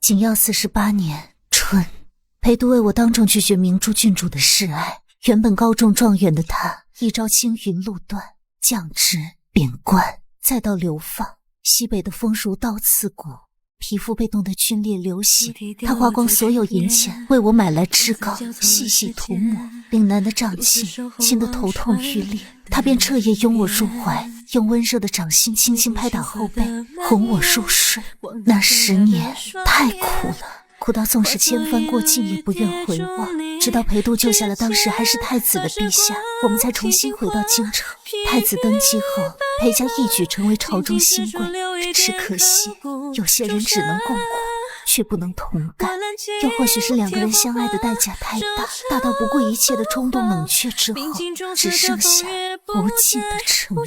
仅要48年春，裴度为我当众拒绝明珠郡主的示爱。原本高中状元的他，一朝青云路断，降职贬官，再到流放。西北的风如刀刺骨，皮肤被冻得皲裂流血。他花光所有银钱为我买来脂膏，细细涂抹，岭南的瘴气轻得头痛欲裂。他便彻夜拥我入怀，用温热的掌心轻轻拍打后背，哄我入睡。那10年太苦了，苦到纵使千帆过尽也不愿回望。直到裴度救下了当时还是太子的陛下，我们才重新回到京城。太子登基后，裴家一举成为朝中新贵，只可惜有些人只能共苦，却不能同甘。又或许是2个人相爱的代价太大，大到不顾一切的冲动冷却之后，只剩下无尽的沉默。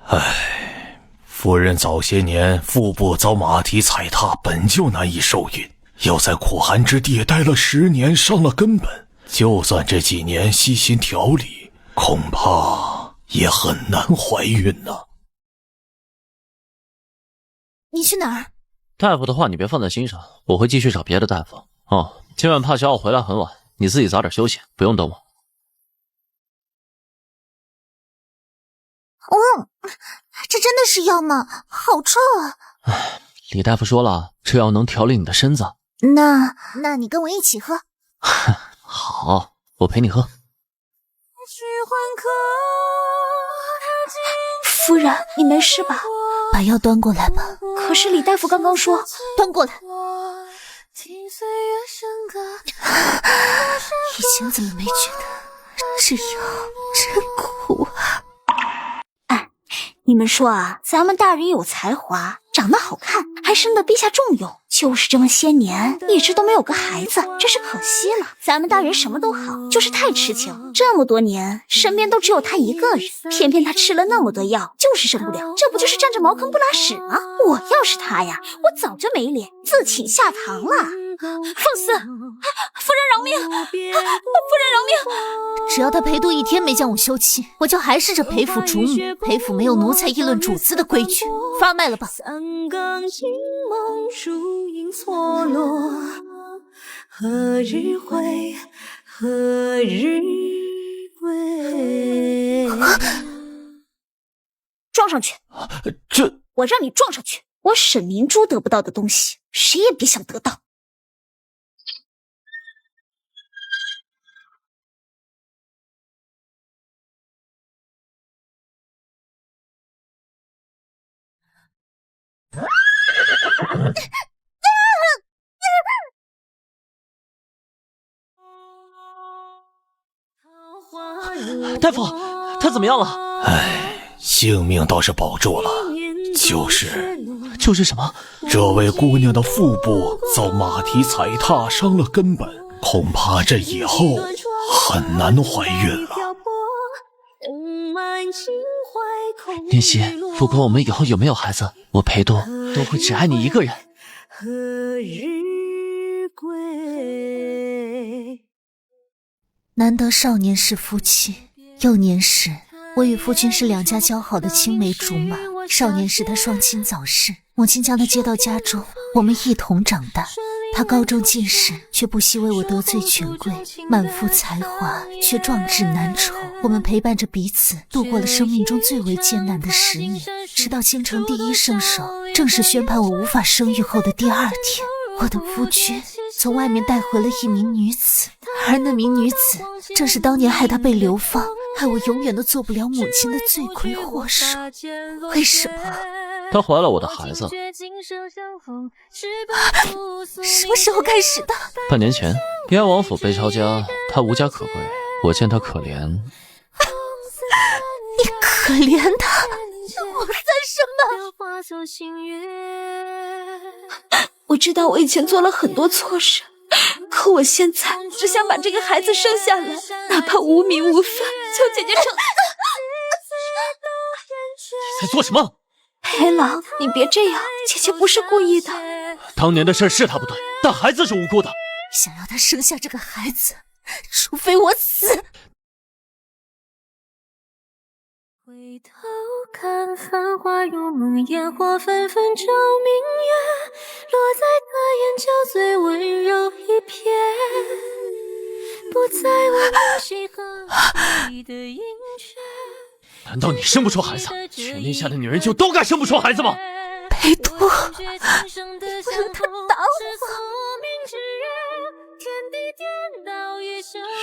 唉，夫人早些年腹部遭马蹄踩踏，本就难以受孕，又在苦寒之地待了10年，伤了根本。就算这几年悉心调理，恐怕也很难怀孕呢。你去哪儿？大夫的话你别放在心上，我会继续找别的大夫。哦，今晚怕小奥回来很晚，你自己早点休息，不用等我。这真的是药吗？好臭啊！唉，李大夫说了，这药能调理你的身子。那你跟我一起喝。好，我陪你喝。夫人，你没事吧？把药端过来吧。可是李大夫刚刚说……端过来。以前怎么没觉得这药真苦啊？你们说啊，咱们大人有才华，长得好看，还深得陛下重用，就是这么些年一直都没有个孩子，真是可惜了。咱们大人什么都好，就是太痴情，这么多年身边都只有他一个人，偏偏他吃了那么多药，就是生不了，这不就是占着茅坑不拉屎吗？我要是他呀，我早就没脸，自请下堂了。放肆！夫人饶命！夫人饶命！只要他裴度一天没将我休妻，我就还是这裴府主女。裴府没有奴才议论主子的规矩，发卖了吧。三更惊梦烛影错落，何日归？何日归？撞上去！这……我让你撞上去！我沈明珠得不到的东西，谁也别想得到。大夫，他怎么样了？唉，性命倒是保住了，就是什么？这位姑娘的腹部遭马蹄踩踏，伤了根本，恐怕这以后很难怀孕了。念希，不管我们以后有没有孩子，我裴度都会只爱你一个人。何日归？难得少年是夫妻，幼年时我与夫君是2家交好的青梅竹马。少年时他双亲早逝，母亲将他接到家中，我们一同长大。他高中进士，却不惜为我得罪权贵，满腹才华却壮志难酬。我们陪伴着彼此度过了生命中最为艰难的10年，直到京城第一圣手正式宣判我无法生育后的第2天，我的夫君从外面带回了一名女子，而那名女子正是当年害他被流放，害我永远都做不了母亲的罪魁祸首。为什么？她怀了我的孩子。什么时候开始的？半年前，燕王府被抄家，她无家可归，我见她可怜。你可怜她？我算什么？我知道我以前做了很多错事，可我现在只想把这个孩子生下来，哪怕无名无分，求姐姐成。在做什么？裴老，你别这样，姐姐不是故意的。当年的事是她不对，但孩子是无辜的。想要她生下这个孩子，除非我死。回头看繁华如梦，烟火纷纷照明月，落在他眼角最温柔一瞥，不再问我谁和你的英雄。难道你生不出孩子？全天下的女人就都该生不出孩子吗？裴度，不要他打我！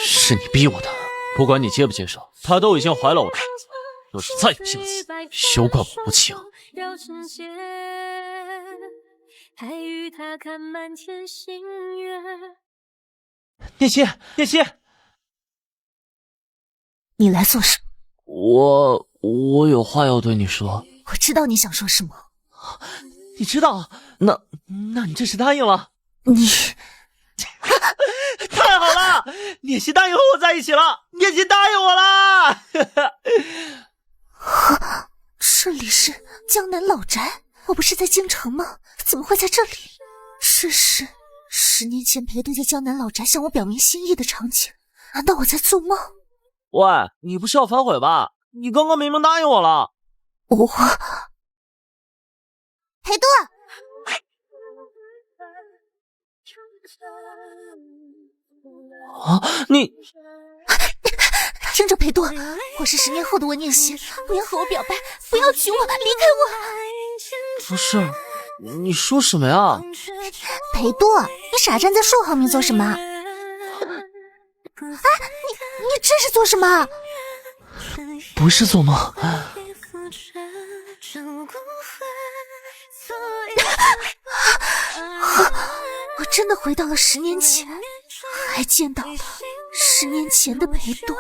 是你逼我的，不管你接不接受，她都已经怀了我的孩子。若是再有心思，休怪我无情。念希，念希，你来做什么？我有话要对你说。我知道你想说什么。你知道？那你这是答应了？你太好了！念希答应和我在一起了，念希答应我了。这里是江南老宅，我不是在京城吗？怎么会在这里？这是10年前裴度在江南老宅向我表明心意的场景，难道我在做梦？喂，你不是要反悔吧？你刚刚明明答应我了。我裴度，啊，你听着裴度，我是10年后的温念希，不要和我表白，不要娶我，离开我。不是，你说什么呀？裴度，你傻站在树后面做什么？你这是做什么？不是做梦。我真的回到了10年前，还见到了10年前的裴度。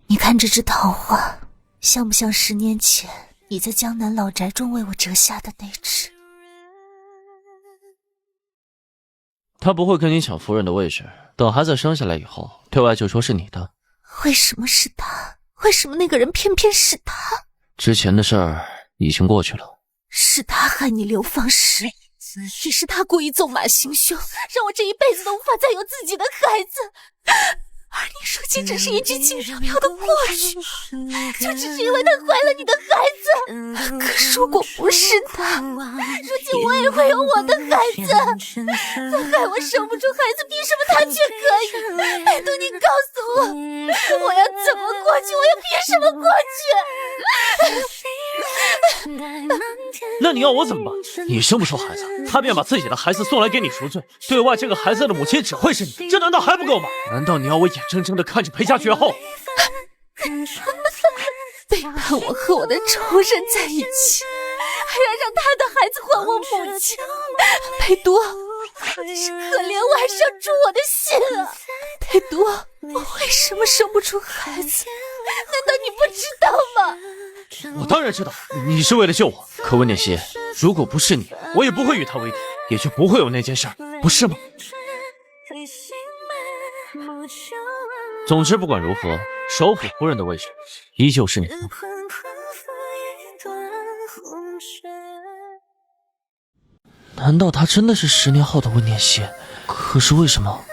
你看这枝桃花，像不像10年前你在江南老宅中为我折下的那枝？他不会跟你抢夫人的位置，等孩子生下来以后，对外就说是你的。为什么是他？为什么那个人偏偏是他？之前的事儿已经过去了。是他害你流放时，也是他故意纵马行凶，让我这一辈子都无法再有自己的孩子。而你如今只是一句轻飘飘的过去，就只是因为他怀了你的孩子。可如果不是他，如今我也会有我的孩子。他害我生不出孩子，凭什么他却可以？裴度，你告诉我，我要怎么过去？我又凭什么过去？那你要我怎么办？你生不出孩子，他便把自己的孩子送来给你赎罪，对外这个孩子的母亲只会是你，这难道还不够吗？难道你要我眼睁睁地看着裴家绝后？背叛我和我的仇人在一起，还要让他的孩子还我母亲。裴度，你是可怜我还是要诛我的心啊？裴度，我为什么生不出孩子？难道你不知道吗？我当然知道，你是为了救我。可温念希，如果不是你，我也不会与他为敌，也就不会有那件事儿，不是吗？总之不管如何，首辅夫人的位置依旧是你的。难道他真的是10年后的温念希？可是为什么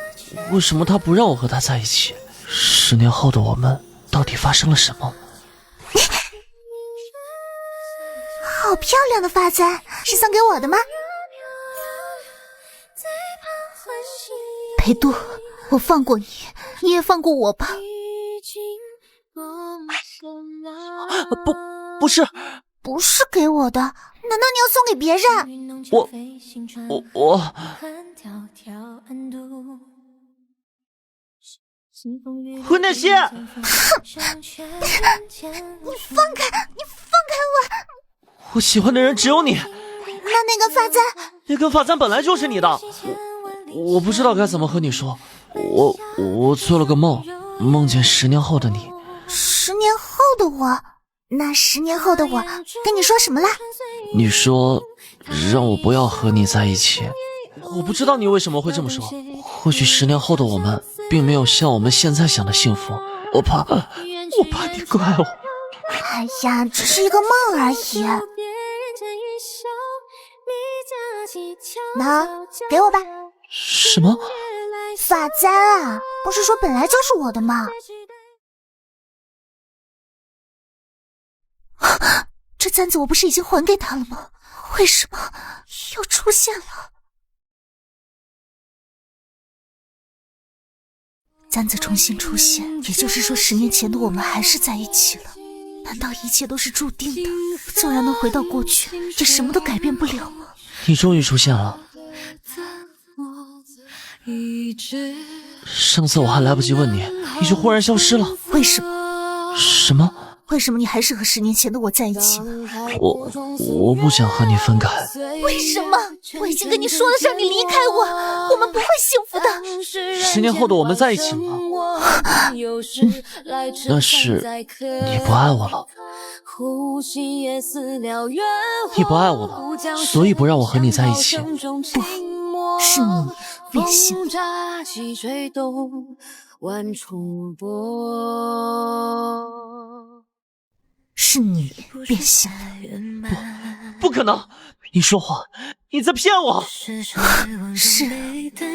他不让我和他在一起？10年后的我们到底发生了什么？好漂亮的发簪，是送给我的吗？裴度，我放过你，你也放过我吧。不是给我的，难道你要送给别人？我温念希，你放开我！我喜欢的人只有你。那个发簪，那根发簪本来就是你的。我不知道该怎么和你说。我做了个梦，梦见10年后的你。10年后的我？那10年后的我跟你说什么了？你说让我不要和你在一起。我不知道你为什么会这么说。或许10年后的我们并没有像我们现在想的幸福。我怕你怪我。哎呀，只是一个梦而已。那给我吧。什么？发簪啊，不是说本来就是我的吗？簪子我不是已经还给他了吗？为什么又出现了？簪子重新出现，也就是说10年前的我们还是在一起了。难道一切都是注定的？纵然能回到过去，也什么都改变不了吗？你终于出现了。上次我还来不及问你，你就忽然消失了。为什么？什么？为什么你还是和10年前的我在一起呢？我不想和你分开。为什么？我已经跟你说了，让你离开我，我们不会幸福的。10年后的我们在一起了。那是你不爱我了。你不爱我了，所以不让我和你在一起。不，是你变心了。是你变心了。不可能！你说谎，你在骗我！是，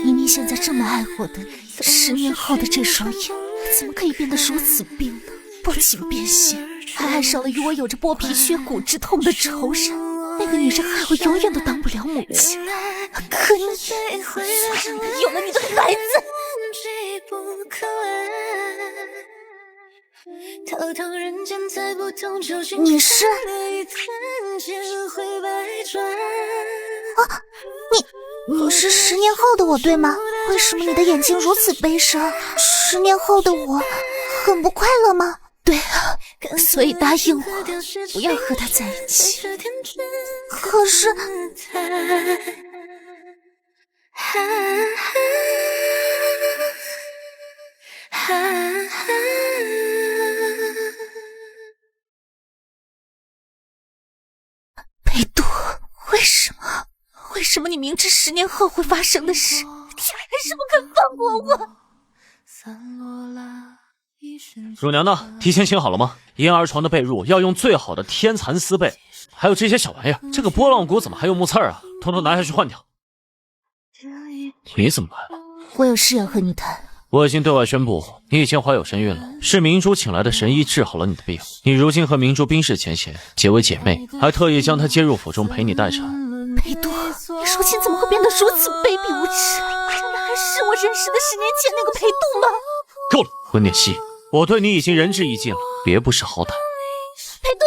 明明现在这么爱我的你，10年后的这双眼，怎么可以变得如此冰冷？不仅变心，还爱上了与我有着剥皮削骨之痛的仇人。那个女人害我永远都当不了母亲，可你有了你的孩子。你是你是10年后的我对吗？为什么你的眼睛如此悲伤？10年后的我很不快乐吗？对啊，所以答应我不要和他在一起。可是裴度，为什么你明知10年后会发生的事，你还是不肯放过我？乳娘呢？提前请好了吗？婴儿床的被褥要用最好的天蚕丝被，还有这些小玩意儿。这个拨浪鼓怎么还有木刺啊？统统拿下去换掉。你怎么来了？我有事要和你谈。我已经对外宣布，你已经怀有身孕了，是明珠请来的神医治好了你的病。你如今和明珠冰释前嫌，结为姐妹，还特意将她接入府中陪你待产。裴度，你如今怎么会变得如此卑鄙无耻？真的还是我认识的10年前那个裴度吗？够了，温念熙，我对你已经仁至义尽了，别不识好歹。裴度，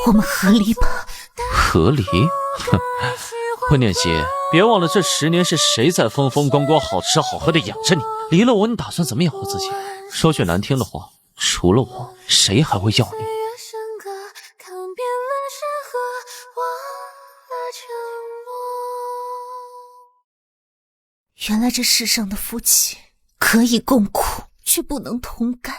我们和离吧。和离？哼，温念熙，别忘了这10年是谁在风风光光、好吃好喝的养着你。离了我，你打算怎么养活自己？说句难听的话，除了我，谁还会要你？原来这世上的夫妻可以共苦，却不能同甘。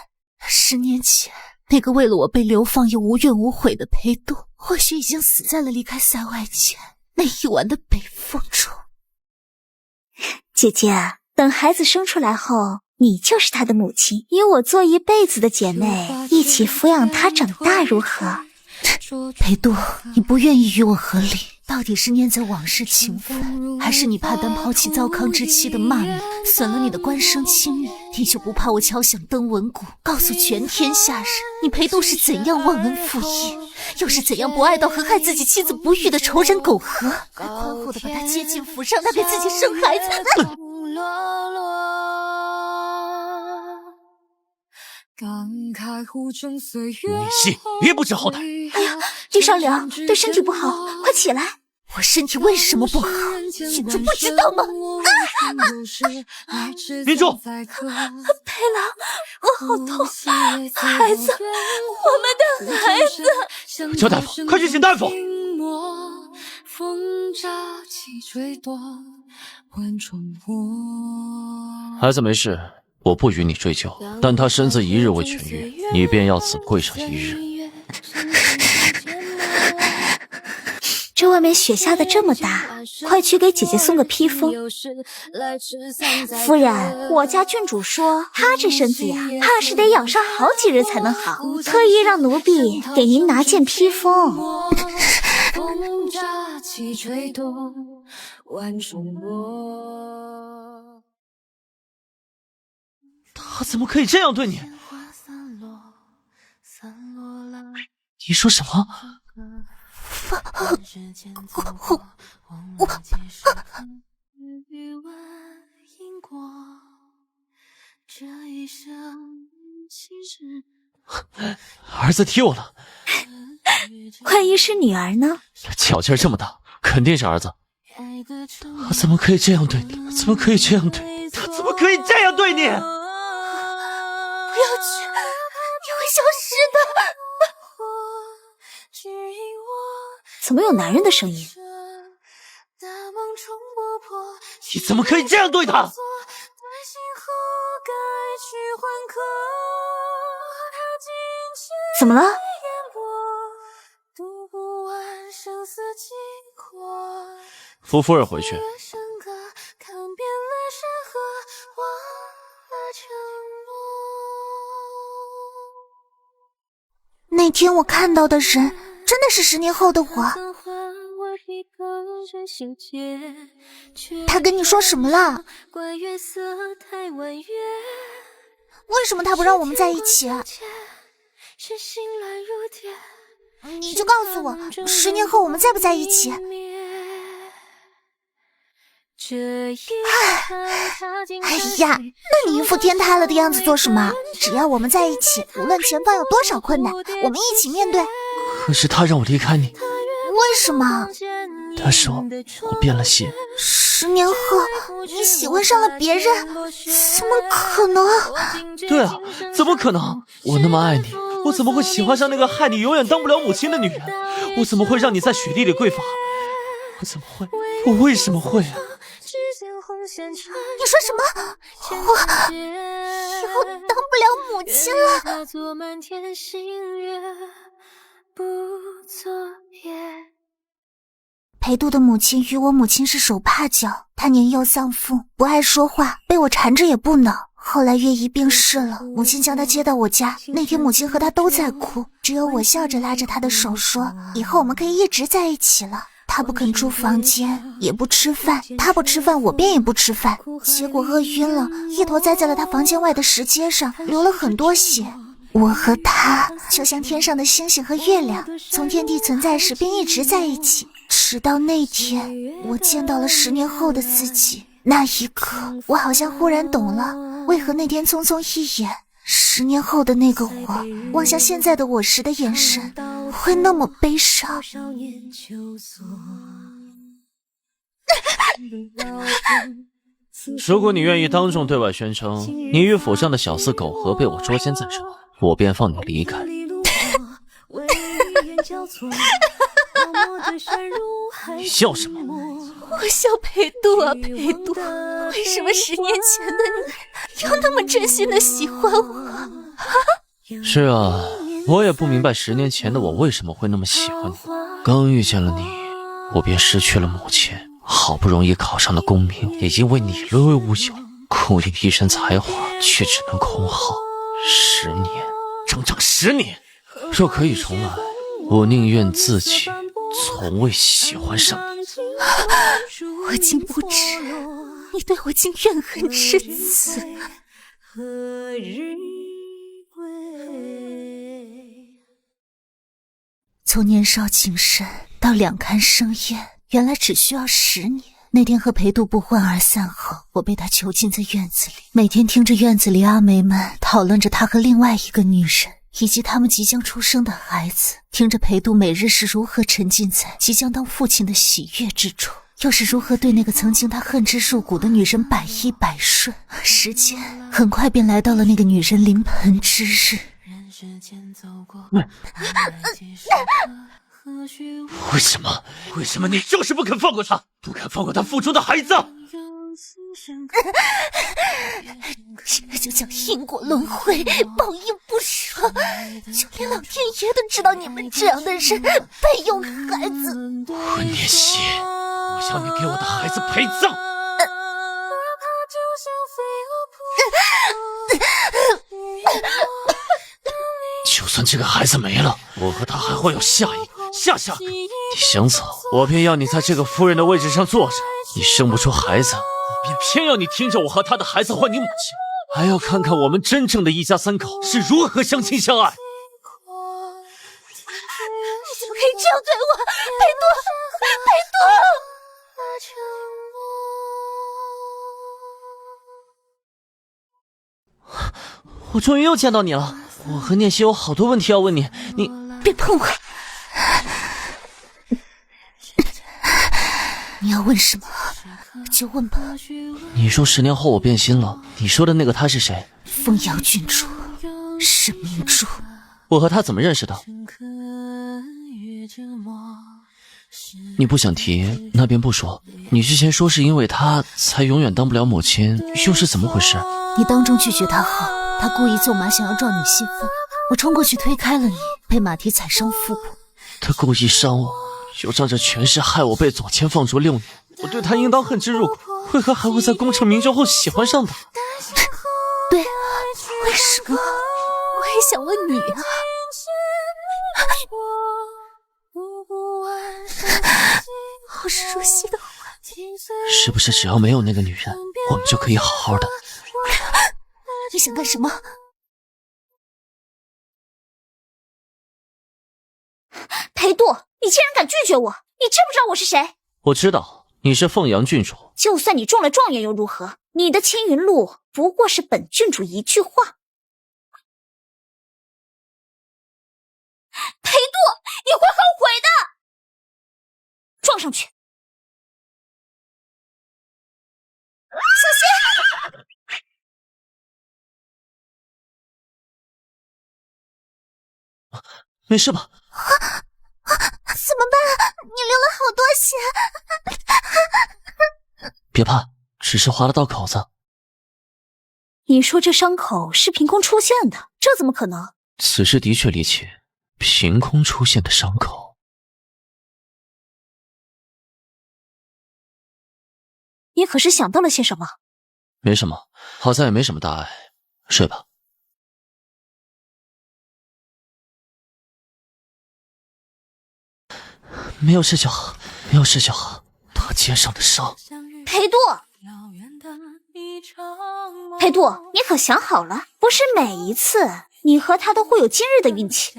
10年前，那个为了我被流放又无怨无悔的裴度，或许已经死在了离开塞外前那一晚的北风中。姐姐，等孩子生出来后，你就是他的母亲，与我做一辈子的姐妹，一起抚养他长大，如何？裴度，你不愿意与我和离，到底是念在往事情分，还是你怕单抛弃糟糠之妻的骂名，损了你的官声清誉？你就不怕我敲响登闻鼓，告诉全天下人，你裴度是怎样忘恩负义，又是怎样不爱到和害自己妻子不育的仇人苟合，还宽厚的把他接进府，让他给自己生孩子？念熙，别不知好歹！哎呀，李少良，对身体不好，快起来！我身体为什么不好？你就不知道吗？明珠，裴郎，我好痛！孩子，我们的孩子！叫大夫，快去请大夫！孩子没事，我不与你追究，但他身子一日未痊愈，你便要子跪上一日。这外面雪下的这么大，快去给姐姐送个披风。夫人，我家郡主说，她这身子呀，怕是得养上好几日才能好，特意让奴婢给您拿件披风。他怎么可以这样对你？你说什么？儿子踢我了。万一是女儿呢？脚劲儿这么大，肯定是儿子。他怎么可以这样对你？怎么可以这样对你？他怎么可以这样对你？不要去，你会消失的。怎么有男人的声音？你怎么可以这样对他？怎么了？扶夫人回去。那天我看到的人真的是10年后的我。他跟你说什么了？为什么他不让我们在一起？你就告诉我，10年后我们在不在一起？哎呀，那你一副天塌了的样子做什么？只要我们在一起，无论前方有多少困难，我们一起面对。可是他让我离开你。为什么？他说我变了心。10年后你喜欢上了别人？怎么可能？对啊，怎么可能？我那么爱你，我怎么会喜欢上那个害你永远当不了母亲的女人？我怎么会让你在雪地里跪法？我怎么会？我为什么会啊？你说什么？我以后当不了母亲了。裴度的母亲与我母亲是手帕脚，她年幼丧父，不爱说话，被我缠着也不恼。后来月姨病逝了，母亲将她接到我家。那天母亲和她都在哭，只有我笑着拉着她的手说，以后我们可以一直在一起了。她不肯住房间，也不吃饭，她不吃饭，我便也不吃饭。结果饿晕了，一头栽在了她房间外的石阶上，流了很多血。我和她就像天上的星星和月亮，从天地存在时便一直在一起，直到那天我见到了10年后的自己。那一刻我好像忽然懂了，为何那天匆匆一眼，10年后的那个我望向现在的我时的眼神会那么悲伤。如果你愿意当众对外宣称你与府上的小厮苟合被我捉奸在身，我便放你离开。你笑什么？我笑裴度啊裴度，为什么10年前的你要那么真心的喜欢我？是啊，我也不明白10年前的我为什么会那么喜欢你。刚遇见了你，我便失去了母亲，好不容易考上的功名也因为你沦为乌有，苦练一身才华却只能空耗10年，整整10年。若可以重来，我宁愿自己从未喜欢上你。我竟不知你对我竟怨恨至此。从年少情深到两堪生厌，原来只需要10年。那天和裴度不欢而散后，我被他囚禁在院子里，每天听着院子里阿梅们讨论着他和另外一个女人以及他们即将出生的孩子，听着裴度每日是如何沉浸在即将当父亲的喜悦之中，又是如何对那个曾经他恨之入骨的女人百依百顺。时间很快便来到了那个女人临盆之日。为什么你就是不肯放过他，不肯放过他腹中的孩子？这就叫因果轮回，报应不爽。就连老天爷都知道你们这样的人配用孩子。混念邪，我要你给我的孩子陪葬。就算这个孩子没了，我和他还会有下一个、下下个。你想走，我便要你在这个夫人的位置上坐着；你生不出孩子，我便偏要你听着我和他的孩子换你母亲，还要看看我们真正的一家3口是如何相亲相爱。要对我，裴度，裴度！我终于又见到你了，我和念希有好多问题要问你，你别碰我！你要问什么就问吧。你说10年后我变心了，你说的那个他是谁？凤阳郡主沈明珠。我和他怎么认识的？你不想提，那便不说。你之前说是因为他才永远当不了母亲，又是怎么回事？你当众拒绝他后，他故意纵马想要撞你兴奋，我冲过去推开了你，被马蹄踩伤腹部。他故意伤我，又仗着权势害我被左迁放逐6年，我对他应当恨之入骨，为何还会在功成名就后喜欢上他？对啊，为什么？我也想问你啊。好熟悉的话，是不是只要没有那个女人，我们就可以好好的？你想干什么？裴度，你竟然敢拒绝我！你知不知道我是谁？我知道你是凤阳郡主。就算你中了状元又如何？你的青云路不过是本郡主一句话。裴度，你会后悔的！撞上去！小心！没事吧？怎么办？你流了好多血。别怕，只是划了道口子。你说这伤口是凭空出现的，这怎么可能？此事的确离奇，凭空出现的伤口。你可是想到了些什么？没什么，好在也没什么大碍，睡吧。没有事就好，没有事就好。他肩上的伤，裴度，裴度，你可想好了？不是每一次你和他都会有今日的运气。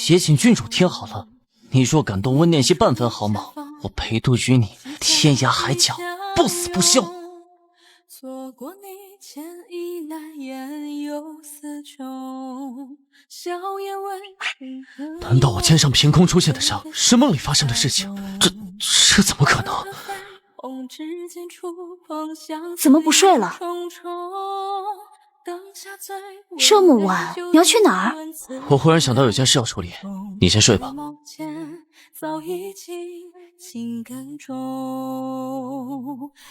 也请郡主听好了，你若敢动温念熙半分毫毛，我裴度与你天涯海角，不死不休。错过你前一难言又思穷，笑颜为难道我肩上凭空出现的伤是梦里发生的事情？这怎么可能？怎么不睡了？这么晚你要去哪儿？我忽然想到有件事要处理，你先睡吧。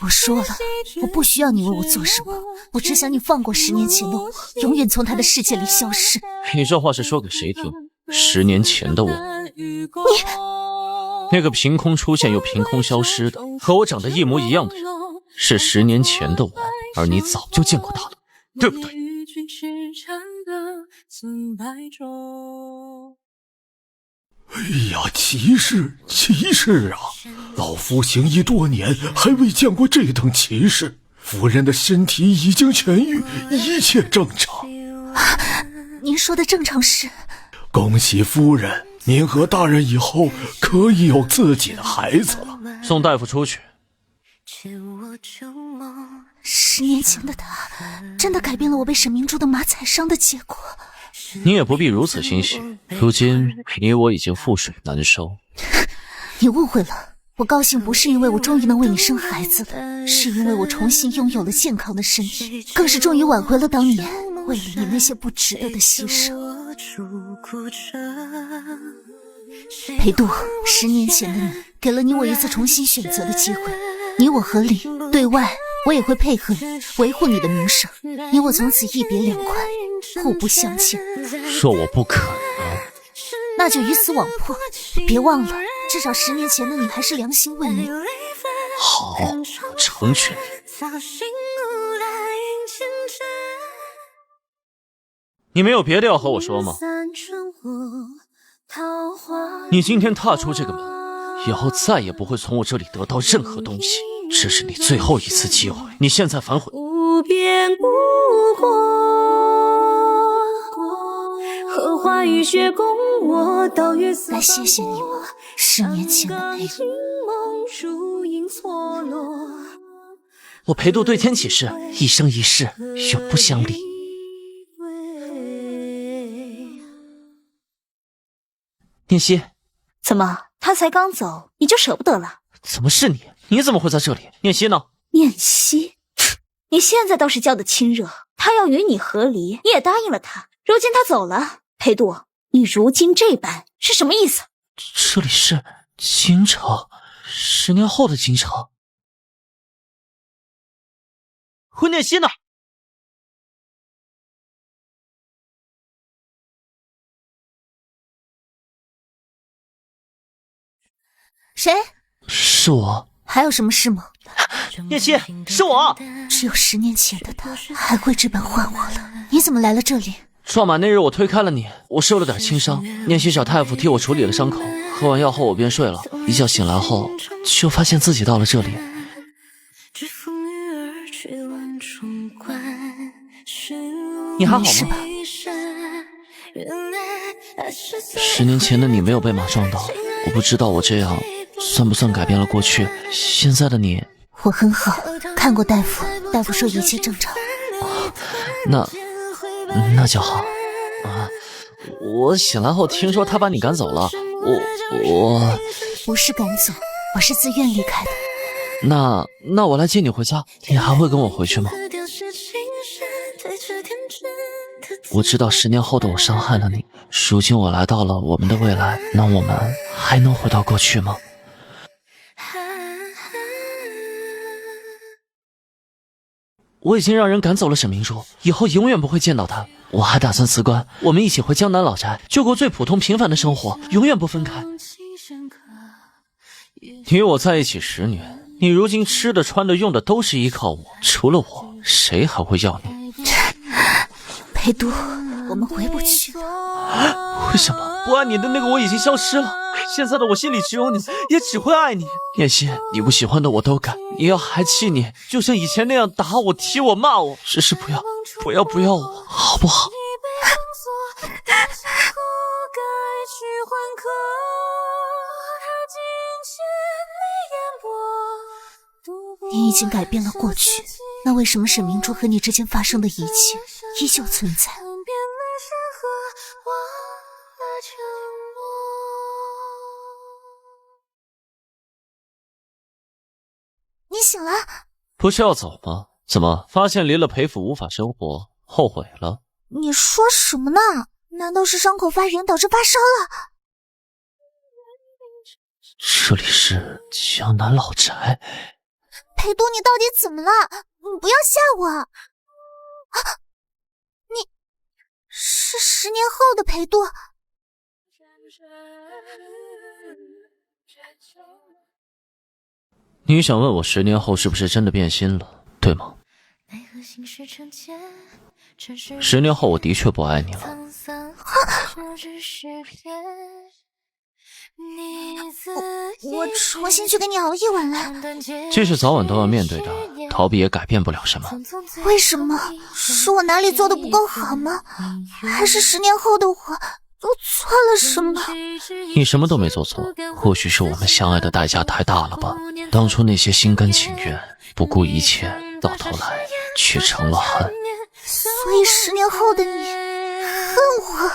我说了，我不需要你为我做什么，我只想你放过10年前的我，永远从他的世界里消失。你这话是说给谁听？10年前的我，你那个凭空出现又凭空消失的，和我长得一模一样的人，是10年前的我，而你早就见过他了，对不对？哎呀，奇事奇事啊！老夫行医多年，还未见过这等奇事。夫人的身体已经痊愈，一切正常。您说的正常是？恭喜夫人，您和大人以后可以有自己的孩子了。送大夫出去。10年前的他，真的改变了我被沈明珠的马踩伤的结果。你也不必如此欣喜，如今你我已经覆水难收。你误会了，我高兴不是因为我终于能为你生孩子了，是因为我重新拥有了健康的身体，更是终于挽回了当年为了你那些不值得的牺牲。裴度，10年前的你给了你我一次重新选择的机会，你我合理，对外我也会配合你，维护你的名声。你我从此一别两宽，互不相欠。若我不可能，那就鱼死网破。别忘了，至少10年前的你还是良心问你。好，我成全你。你没有别的要和我说吗？你今天踏出这个门，以后再也不会从我这里得到任何东西，这是你最后一次机会，你现在反悔。无边无国，荷花雨雪共我，刀月来谢谢你吧10年前的裴度，我裴度对天起誓，一生一世永不相离。念希，怎么他才刚走你就舍不得了？怎么是你？你怎么会在这里？念希呢？念希，你现在倒是叫得亲热。他要与你和离，你也答应了他。如今他走了，裴度，你如今这般是什么意思？这里是京城，10年后的京城。胡念希呢？谁？是我。还有什么事吗？念希，是我。只有10年前的他还会这般唤我了。你怎么来了这里？撞马那日我推开了你，我受了点轻伤，念希找太傅替我处理了伤口，喝完药后我便睡了，一觉醒来后就发现自己到了这里。你还好吗？10年前的你没有被马撞到，我不知道我这样算不算改变了过去。现在的你，我很好，看过大夫，大夫说一切正常。那就好啊。我醒来后听说他把你赶走了，我不是赶走，我是自愿离开的。那我来接你回家，你还会跟我回去吗？我知道10年后的我伤害了你，如今我来到了我们的未来，那我们还能回到过去吗？我已经让人赶走了沈明珠，以后永远不会见到他。我还打算辞官，我们一起回江南老宅，就过最普通平凡的生活，永远不分开。你与我在一起10年，你如今吃的穿的用的都是依靠我，除了我，谁还会要你？裴度，我们回不去了。为什么？不爱你的那个我已经消失了，现在的我心里只有你，也只会爱你。念希，你不喜欢的我都改，你要还气你，就像以前那样打我、踢我、骂我，只是不要我，好不好？你已经改变了过去，那为什么沈明珠和你之间发生的一切依旧存在？你醒了？不是要走吗？怎么发现离了裴府无法生活，后悔了？你说什么呢？难道是伤口发炎导致发烧了？这里是江南老宅。裴度，你到底怎么了？你不要吓我！啊，你是10年后的裴度。你想问我10年后是不是真的变心了，对吗？10年后我的确不爱你了。我重新去跟你熬一晚来。这是早晚都要面对的，逃避也改变不了什么。为什么？是我哪里做的不够好吗？还是10年后的我做错了什么？你什么都没做错，或许是我们相爱的代价太大了吧。当初那些心甘情愿，不顾一切，到头来却成了恨。所以10年后的你恨我？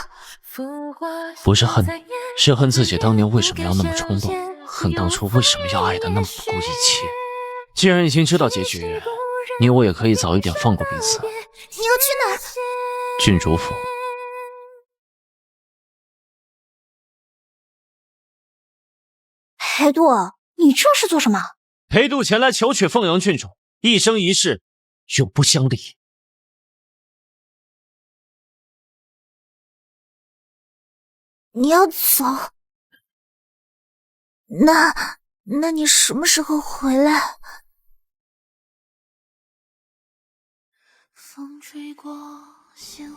不是恨你，是恨自己当年为什么要那么冲动，恨当初为什么要爱的那么不顾一切。既然已经知道结局，你我也可以早一点放过彼此。你要去哪？郡主府。裴度，你这是做什么？裴度前来求娶凤阳郡主，一生一世永不相离。你要走？那你什么时候回来？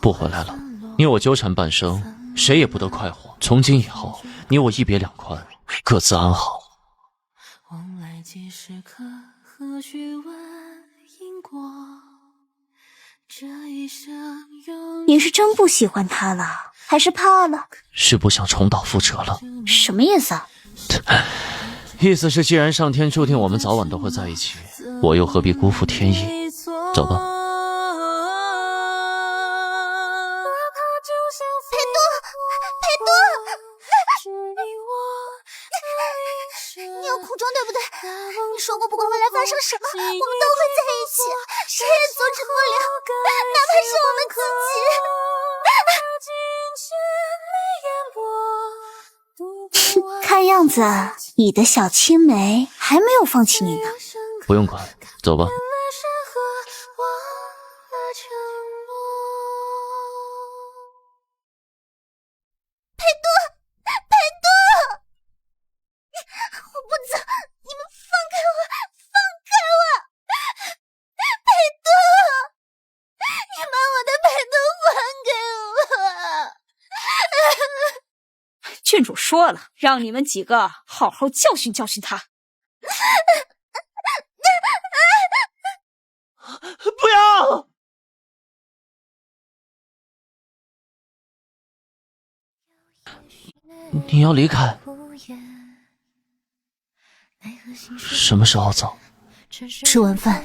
不回来了，你我纠缠半生，谁也不得快活。从今以后，你我一别两宽，各自安好。你是真不喜欢他了，还是怕了？是不想重蹈覆辙了。什么意思？意思是，既然上天注定我们早晚都会在一起，我又何必辜负天意？走吧。你要苦衷对不对？你说过不管未来发生什么，我们都会在一起，谁也阻止不了，哪怕是我们自己。看样子你的小青梅还没有放弃你呢。不用管，走吧。郡主说了，让你们几个好好教训教训他。不要！你要离开？什么时候走？吃完饭。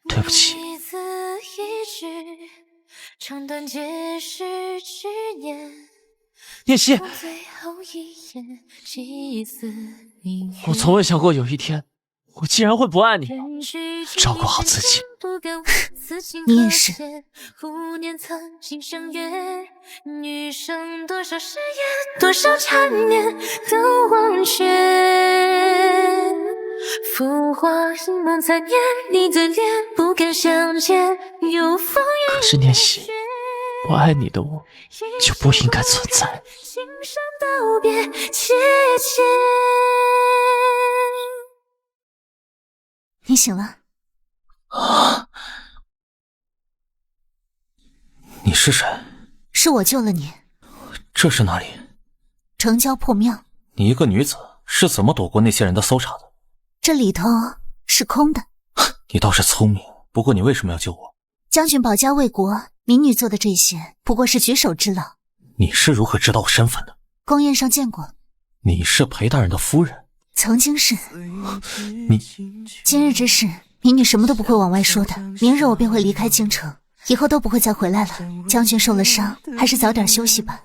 对不起。念希，我从未想过有一天，我竟然会不爱你。照顾好自己。你也是。女生多少誓言，多少缠绵都忘却。浮华隐满残念，你的脸不敢相见，有风雨。可是念希，不爱你的我就不应该存在。心上道别，切切。你醒了。你是谁？是我救了你。这是哪里？城郊破庙。你一个女子是怎么躲过那些人的搜查的？这里头是空的。你倒是聪明，不过你为什么要救我？将军保家卫国，民女做的这些不过是举手之劳。你是如何知道我身份的？宫宴上见过。你是裴大人的夫人？曾经是。你今日之事，民女什么都不会往外说的。明日我便会离开京城，以后都不会再回来了。将军受了伤，还是早点休息吧。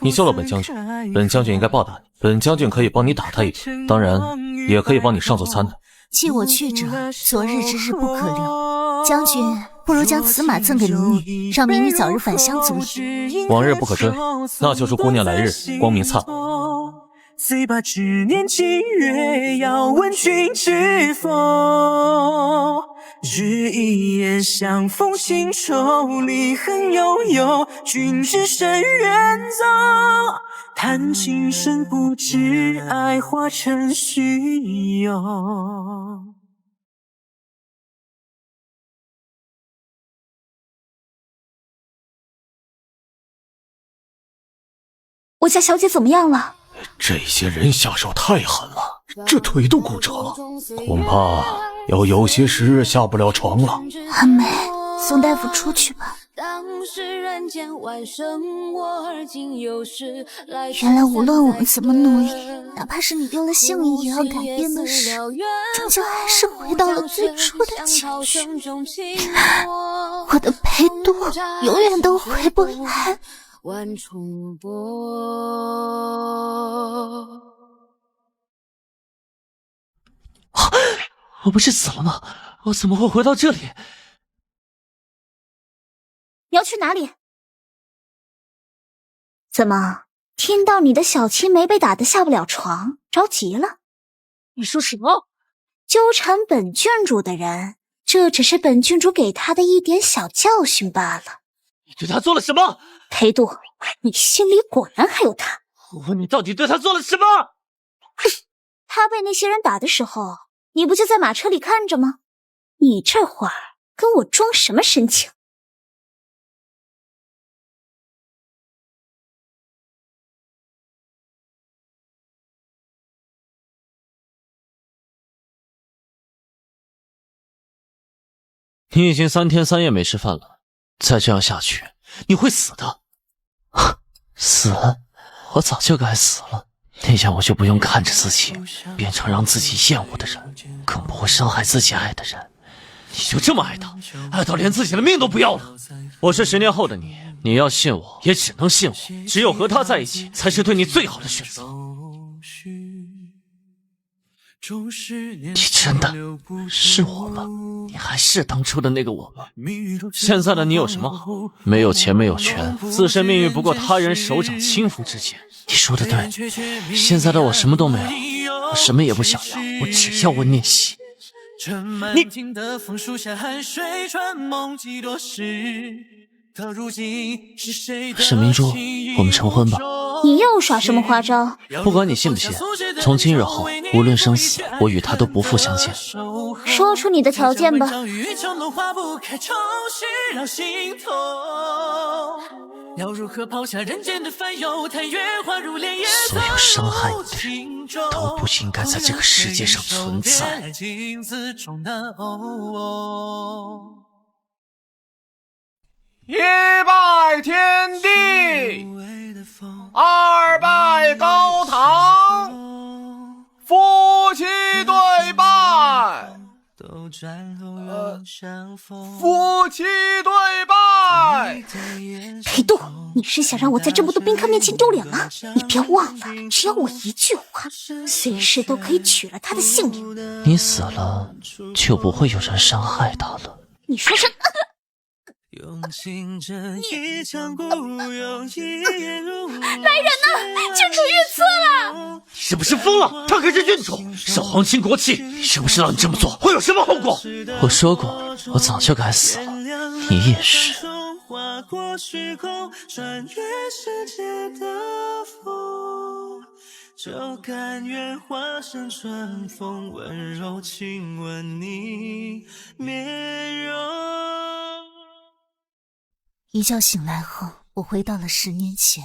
你救了本将军，本将军应该报答你。本将军可以帮你打他一顿，当然也可以帮你上座餐的。弃我去者，昨日之日不可留。将军不如将此马赠给民女，让民女早日返乡足矣。往日不可追，那就是姑娘来日光明灿烂。虽把执念今月，要问君知否？只一眼相逢情愁，离恨悠悠，君知深远走。叹情深不知，爱化成虚有。我家小姐怎么样了？这些人下手太狠了，这腿都骨折了，恐怕要有些时日下不了床了。阿美，送大夫出去吧。原来无论我们怎么努力，哪怕是你丢了性命也要改变的事，终究还是回到了最初的情绪。我的裴度永远都回不来。万重波。我不是死了吗？我怎么会回到这里？你要去哪里？怎么，听到你的小青梅被打得下不了床，着急了？你说什么？纠缠本郡主的人，这只是本郡主给他的一点小教训罢了。你对他做了什么？裴度，你心里果然还有他。我问你，到底对他做了什么？他被那些人打的时候，你不就在马车里看着吗？你这会儿跟我装什么深情？你已经3天3夜没吃饭了，再这样下去，你会死的。死？我早就该死了。那样我就不用看着自己变成让自己厌恶的人，更不会伤害自己爱的人。你就这么爱他，爱到连自己的命都不要了？我是10年后的你，你要信我，也只能信我。只有和他在一起，才是对你最好的选择。你真的是我吗？你还是当初的那个我吗？现在的你有什么好？没有钱，没有权，自身命运不过他人手掌轻浮之间。你说的对，现在的我什么都没有，我什么也不想要，我只要温念熙。你沈明珠，我们成婚吧。你又耍什么花招？不管你信不信，从今日后，无论生死，我与他都不复相见。说出你的条件吧。要如何抛下人间的烦忧，叹月华如莲叶。所有伤害你的人都不应该在这个世界上存在。一拜天地，二拜高堂，夫妻对拜。夫妻对拜。裴度，你是想让我在这么多宾客面前丢脸吗？你别忘了，只要我一句话，随时都可以取了他的性命。你死了，就不会有人伤害他了。你说什么？来人呐！郡主遇刺了！你是不是疯了？他可是郡主，是皇亲国戚，你知不知道你这么做会有什么后果？我说过，我早就该死了，你也是。就甘愿化身春风，温柔亲吻你面容。一觉醒来后，我回到了10年前，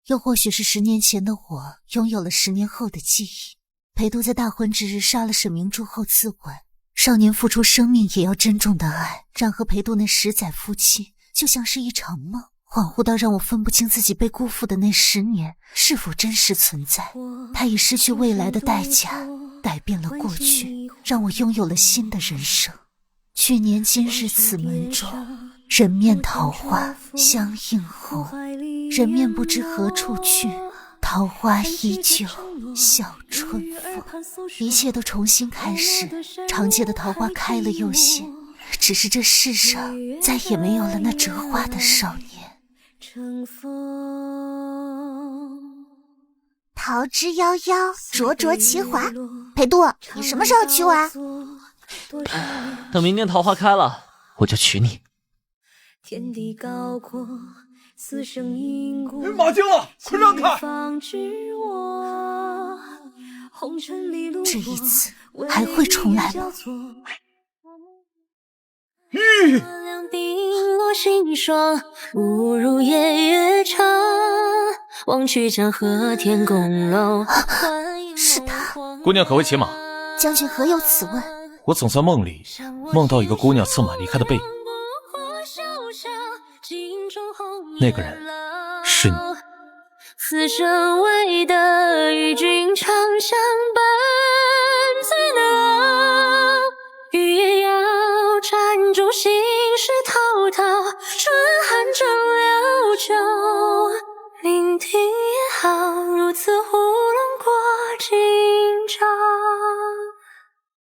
又或许是10年前的我拥有了10年后的记忆。裴度在大婚之日杀了沈明珠后自刎，少年付出生命也要珍重的爱，让和裴度那10载夫妻就像是一场梦，恍惚到让我分不清自己被辜负的那10年是否真实存在。他以失去未来的代价改变了过去，让我拥有了新的人生。去年今日此门中，人面桃花相映后，人面不知何处去，桃花依旧笑春风。一切都重新开始，长街的桃花开了又谢，只是这世上再也没有了那折花的少年。桃之夭夭，灼灼其华。裴度，你什么时候娶我啊？等明年桃花开了，我就娶你。天地高阔，死生因果。马惊了，快让开！这一次还会重来吗？冰落心霜，不如夜月长。望去江河天宫楼。是他。姑娘可会骑马？将军何有此问？我总在梦里梦到一个姑娘策马离开的背影，那个人是你。此生为得与君长相伴，怎能欲也要缠住心事滔滔春